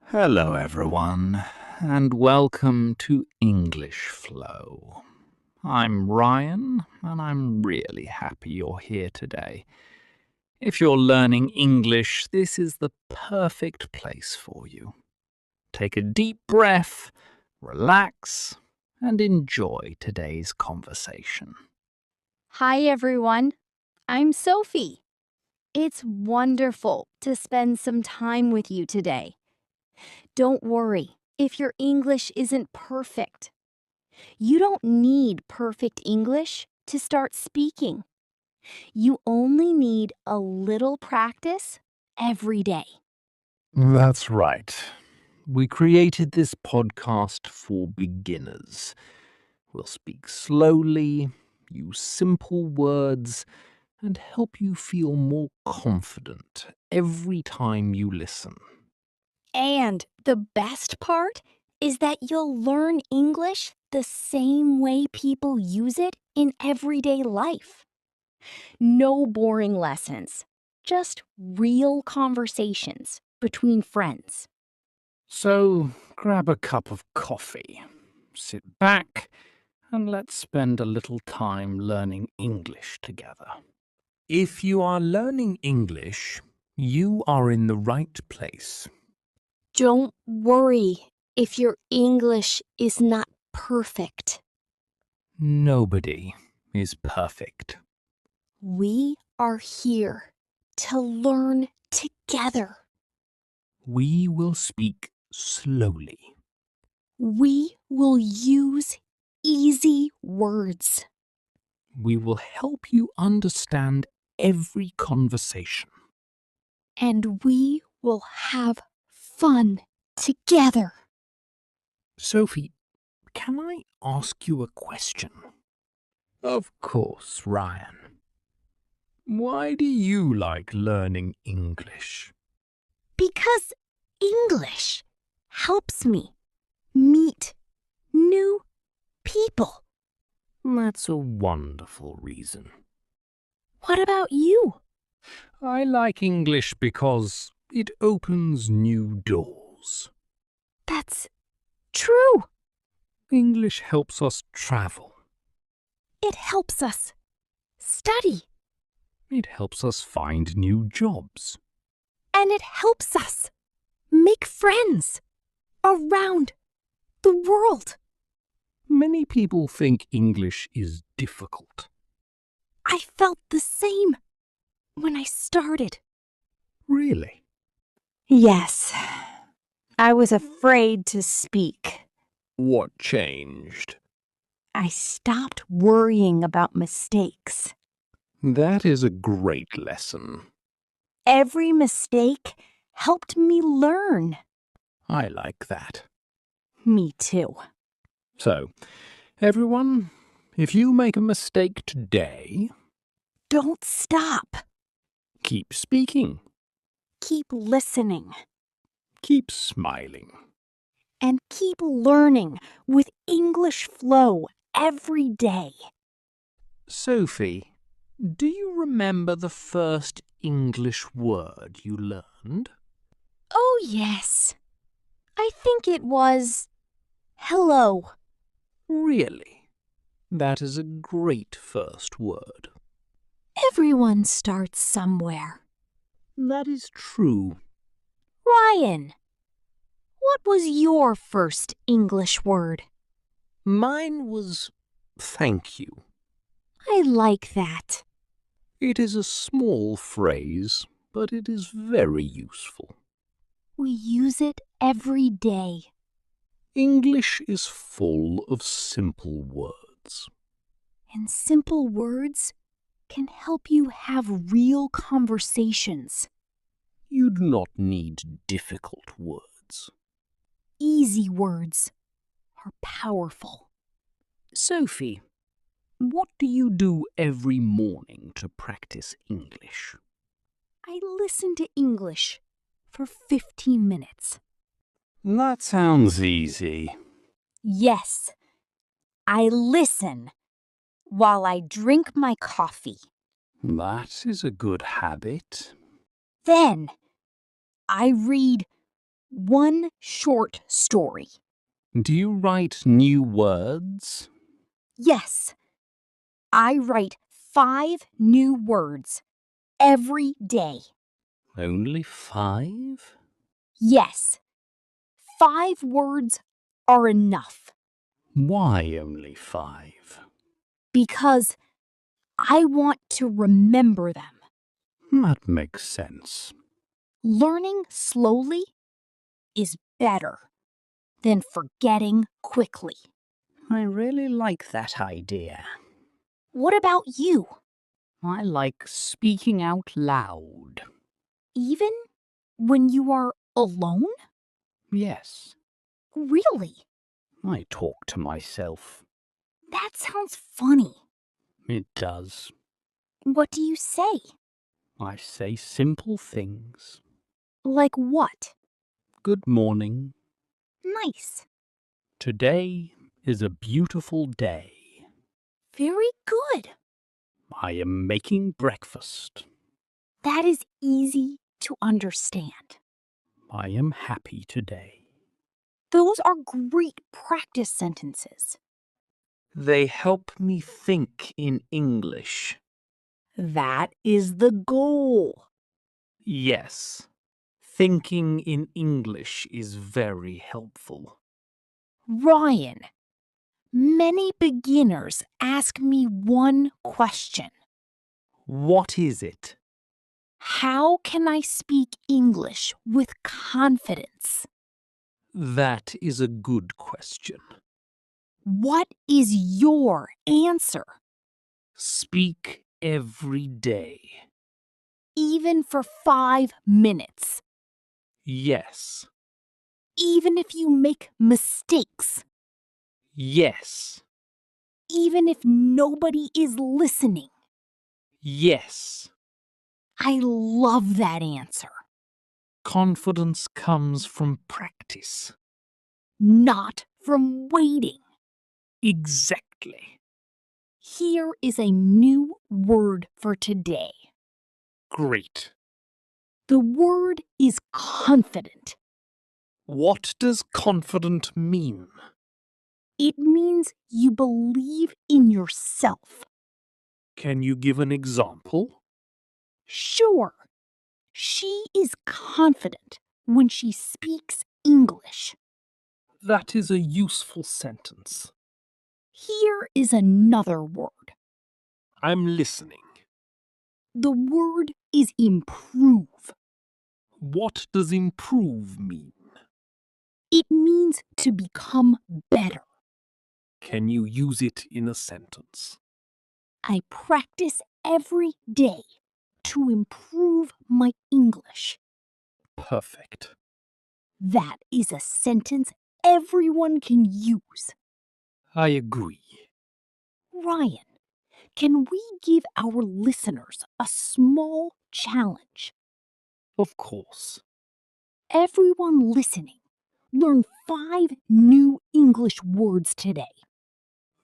Hello, everyone, and welcome to English Flow. I'm Ryan, and I'm really happy you're here today. If you're learning English, this is the perfect place for you. Take a deep breath, relax, and enjoy today's conversation. Hi, everyone. I'm Sophie. It's wonderful to spend some time with you today. Don't worry if your English isn't perfect. You don't need perfect English to start speaking. You only need a little practice every day. That's right. We created this podcast for beginners. We'll speak slowly, use simple words, and help you feel more confident every time you listen. And the best part is that you'll learn English the same way people use it in everyday life. No boring lessons, just real conversations between friends. So grab a cup of coffee, sit back, and let's spend a little time learning English together. If you are learning English, you are in the right place. Don't worry if your English is not perfect. Nobody is perfect. We are here to learn together. We will speak slowly. We will use easy words. We will help you understand every conversation. And we will have fun together. Sophie, can I ask you a question? Of course, Ryan. Why do you like learning English? Because English helps me meet new people. That's a wonderful reason. What about you? I like English because it opens new doors. That's true. English helps us travel. It helps us study. It helps us find new jobs. And it helps us make friends around the world. Many people think English is difficult. I felt the same when I started. Really? Yes, I was afraid to speak. What changed? I stopped worrying about mistakes. That is a great lesson. Every mistake helped me learn. I like that. Me too. So, everyone, if you make a mistake today, Don't stop. keep speaking, Keep listening. keep smiling. And keep learning with English Flow every day. Sophie, do you remember the first English word you learned? Oh, yes. I think it was hello. Really? That is a great first word. Everyone starts somewhere. That is true. Ryan, what was your first English word? Mine was thank you. I like that. It is a small phrase, but it is very useful. We use it every day. English is full of simple words. And simple words can help you have real conversations. You do not need difficult words. Easy words are powerful. Sophie, what do you do every morning to practice English? I listen to English for 15 minutes. That sounds easy. Yes, I listen while I drink my coffee. That is a good habit. Then I read One short story. Do you write new words? Yes, I write 5 new words every day. Only 5? Yes, 5 words are enough Why only 5? because I want to remember them. That makes sense. Learning slowly is better than forgetting quickly. I really like that idea. What about you? I like speaking out loud. Even when you are alone? Yes, Really? I talk to myself. That sounds funny. It does. What do you say? I say simple things. Like what? Good morning. Nice. Today is a beautiful day. Very good. I am making breakfast. That is easy to understand. I am happy today. Those are great practice sentences. They help me think in English. That is the goal. Yes, thinking in English is very helpful. Ryan, many beginners ask me one question. What is it? How can I speak English with confidence? That is a good question. What is your answer? Speak every day. Even for 5 minutes. Yes. Even if you make mistakes. Yes. Even if nobody is listening. Yes. I love that answer. Confidence comes from practice. Not from waiting. Exactly. Here is a new word for today. Great. The word is confident. What does confident mean? It means you believe in yourself. Can you give an example? Sure, she is confident when she speaks English. That is a useful sentence. Here is another word. I'm listening. The word is improve. What does improve mean? It means to become better. Can you use it in a sentence? I practice every day to improve my English. Perfect. That is a sentence everyone can use. I agree. Ryan, can we give our listeners a small challenge? Of course. Everyone listening, learn 5 new English words today.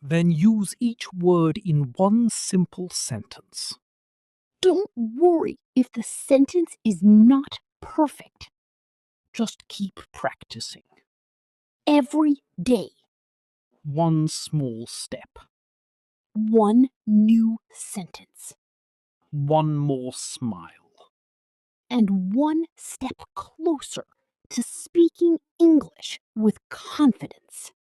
Then use each word in one simple sentence. Don't worry if the sentence is not perfect. Just keep practicing. Every day, One small step. one new sentence, One more smile. and one step closer to speaking English with confidence.